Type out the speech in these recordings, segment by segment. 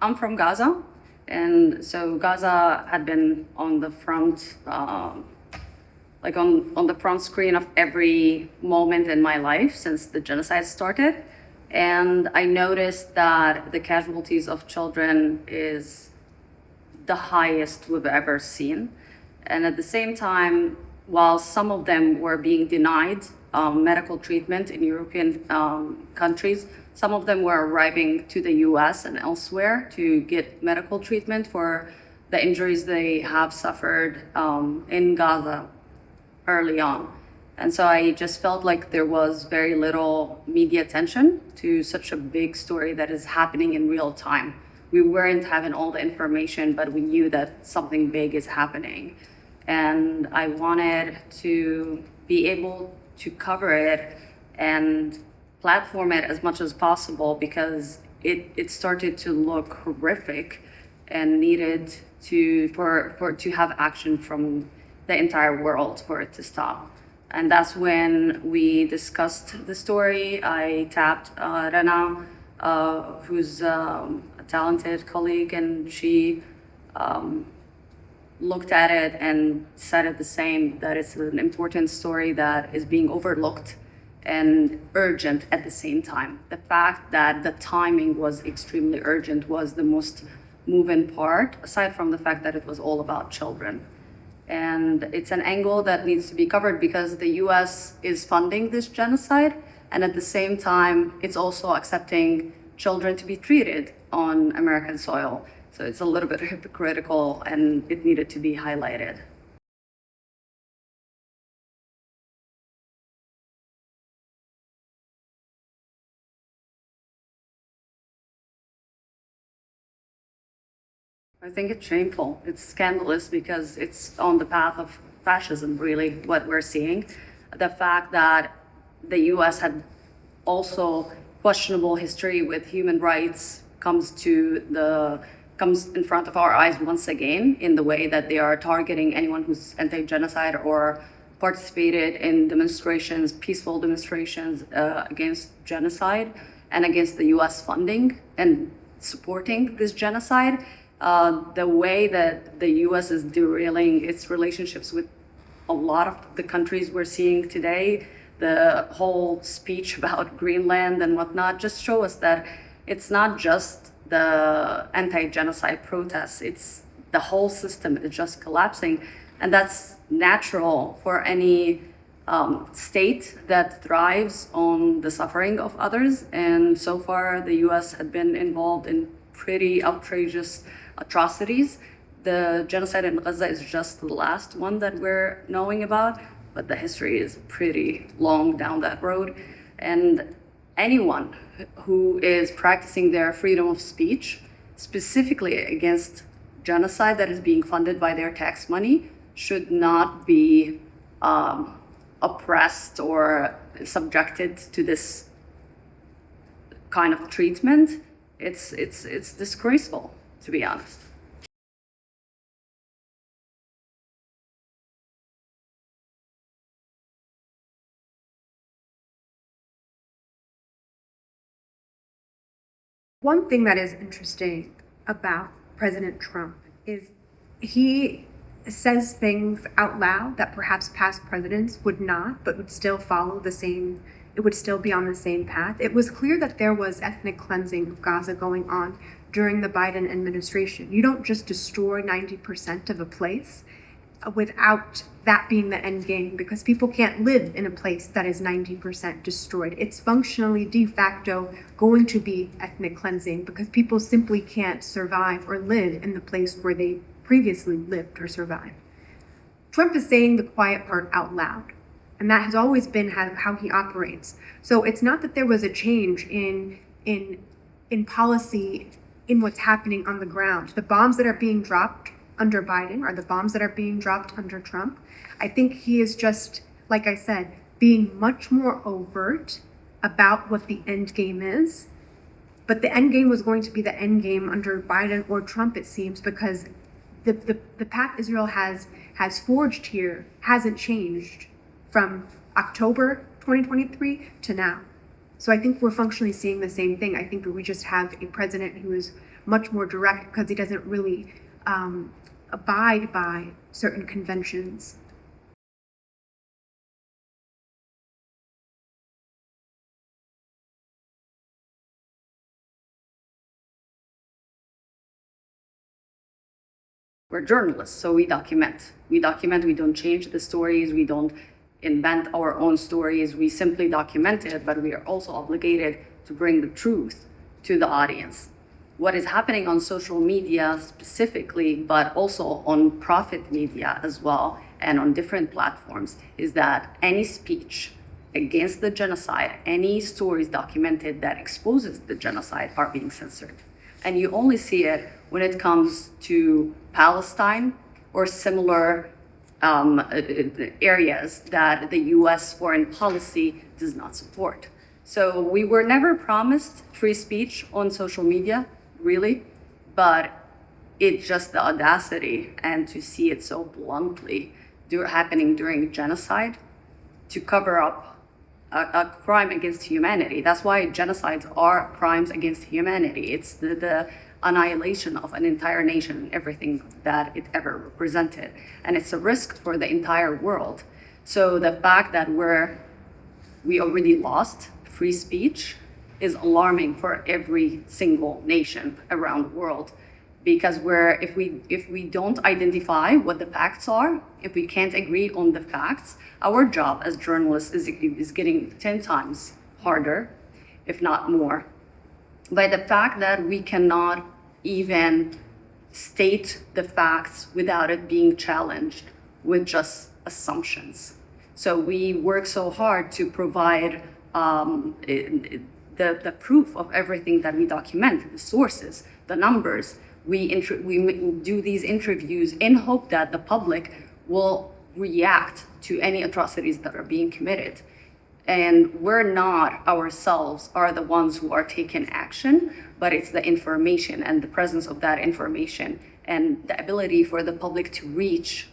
I'm from Gaza, and so Gaza had been on the front, like on the front screen of every moment in my life since the genocide started. And I noticed that the casualties of children is the highest we've ever seen. And at the same time, while some of them were being denied medical treatment in European countries, some of them were arriving to the US and elsewhere to get medical treatment for the injuries they have suffered in Gaza early on. And so I just felt like there was very little media attention to such a big story that is happening in real time. We weren't having all the information, but we knew that something big is happening. And I wanted to be able to cover it and platform it as much as possible because it started to look horrific and needed to have action from the entire world for it to stop. And that's when we discussed the story. I tapped Rhana, who's a talented colleague, and she looked at it and said it the same, that it's an important story that is being overlooked and urgent at the same time. The fact that the timing was extremely urgent was the most moving part, aside from the fact that it was all about children. And it's an angle that needs to be covered because the US is funding this genocide, and at the same time, it's also accepting children to be treated on American soil. So it's a little bit hypocritical, and it needed to be highlighted. I think it's shameful. It's scandalous because it's on the path of fascism, really, what we're seeing. The fact that the US had also questionable history with human rights comes in front of our eyes once again in the way that they are targeting anyone who's anti-genocide or participated in demonstrations, peaceful demonstrations against genocide and against the US funding and supporting this genocide. The way that the US is derailing its relationships with a lot of the countries we're seeing today, the whole speech about Greenland and whatnot, just show us that it's not just the anti-genocide protests, it's the whole system is just collapsing. And that's natural for any state that thrives on the suffering of others. And so far, the US had been involved in pretty outrageous atrocities. The genocide in Gaza is just the last one that we're knowing about, but the history is pretty long down that road. And anyone who is practicing their freedom of speech, specifically against genocide that is being funded by their tax money, should not be oppressed or subjected to this kind of treatment. It's disgraceful, to be honest. One thing that is interesting about President Trump is he says things out loud that perhaps past presidents would not, but would still follow the same, it would still be on the same path. It was clear that there was ethnic cleansing of Gaza going on during the Biden administration. You don't just destroy 90% of a place without that being the end game, because people can't live in a place that is 90% destroyed. It's functionally de facto going to be ethnic cleansing because people simply can't survive or live in the place where they previously lived or survived. Trump is saying the quiet part out loud, and that has always been how he operates. So it's not that there was a change in policy in what's happening on the ground. The bombs that are being dropped under Biden are the bombs that are being dropped under Trump. I think he is just, like I said, being much more overt about what the end game is. But the end game was going to be the end game under Biden or Trump, it seems, because the path Israel has forged here hasn't changed from October 2023 to now. So I think we're functionally seeing the same thing. I think that we just have a president who is much more direct because he doesn't really abide by certain conventions. We're journalists, so we document. We don't change the stories, we don't invent our own stories, we simply document it, but we are also obligated to bring the truth to the audience. What is happening on social media specifically, but also on profit media as well, and on different platforms, is that any speech against the genocide, any stories documented that exposes the genocide are being censored. And you only see it when it comes to Palestine or similar areas that the US foreign policy does not support. So we were never promised free speech on social media, really, but it's just the audacity and to see it so bluntly happening during genocide to cover up a crime against humanity. That's why genocides are crimes against humanity. It's the annihilation of an entire nation and everything that it ever represented. And it's a risk for the entire world. So the fact that we already lost free speech is alarming for every single nation around the world. Because if we don't identify what the facts are, if we can't agree on the facts, our job as journalists is getting 10 times harder, if not more, by the fact that we cannot even state the facts without it being challenged with just assumptions. So we work so hard to provide the proof of everything that we document, the sources, the numbers. We do these interviews in hope that the public will react to any atrocities that are being committed. And we're not ourselves are the ones who are taking action, but it's the information and the presence of that information and the ability for the public to reach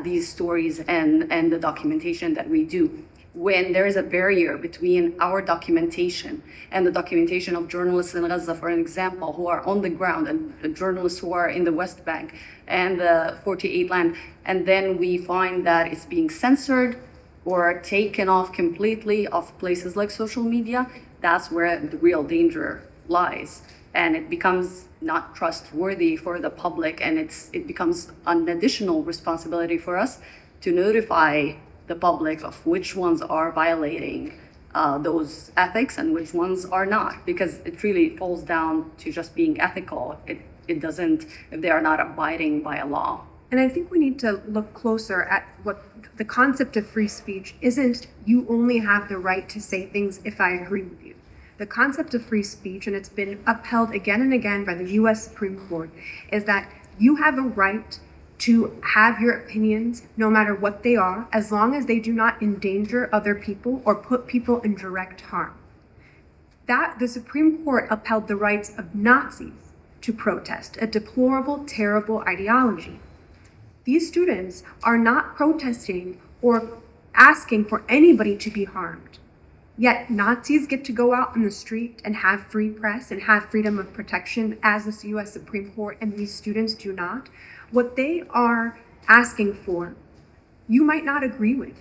these stories and the documentation that we do. When there is a barrier between our documentation and the documentation of journalists in Gaza, for an example, who are on the ground, and the journalists who are in the West Bank and the 48 land, and then we find that it's being censored or taken off completely of places like social media, that's where the real danger lies. And it becomes not trustworthy for the public, and it becomes an additional responsibility for us to notify the public of which ones are violating those ethics and which ones are not, because it really falls down to just being ethical. It doesn't, if they are not abiding by a law. And I think we need to look closer at what the concept of free speech isn't. You only have the right to say things if I agree with you. The concept of free speech, and it's been upheld again and again by the US Supreme Court, is that you have a right to have your opinions, no matter what they are, as long as they do not endanger other people or put people in direct harm. That the Supreme Court upheld the rights of Nazis to protest, a deplorable, terrible ideology. These students are not protesting or asking for anybody to be harmed. Yet Nazis get to go out in the street and have free press and have freedom of protection, as the US Supreme Court, and these students do not. What they are asking for, you might not agree with.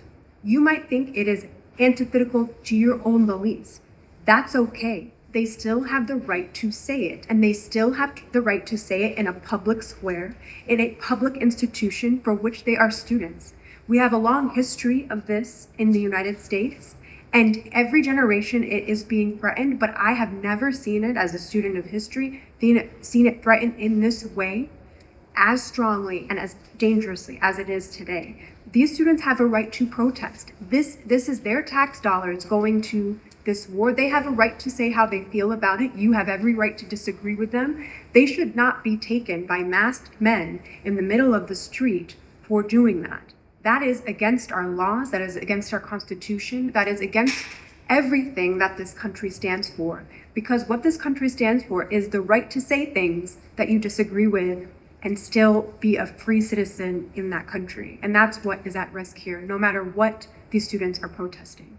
You might think it is antithetical to your own beliefs. That's okay. They still have the right to say it, and they still have the right to say it in a public square, in a public institution for which they are students. We have a long history of this in the United States, and every generation it is being threatened, but I have never seen it as a student of history, seen it threatened in this way, as strongly and as dangerously as it is today. These students have a right to protest. This is their tax dollars going to this war. They have a right to say how they feel about it. You have every right to disagree with them. They should not be taken by masked men in the middle of the street for doing that. That is against our laws. That is against our Constitution. That is against everything that this country stands for. Because what this country stands for is the right to say things that you disagree with and still be a free citizen in that country. And that's what is at risk here, no matter what these students are protesting.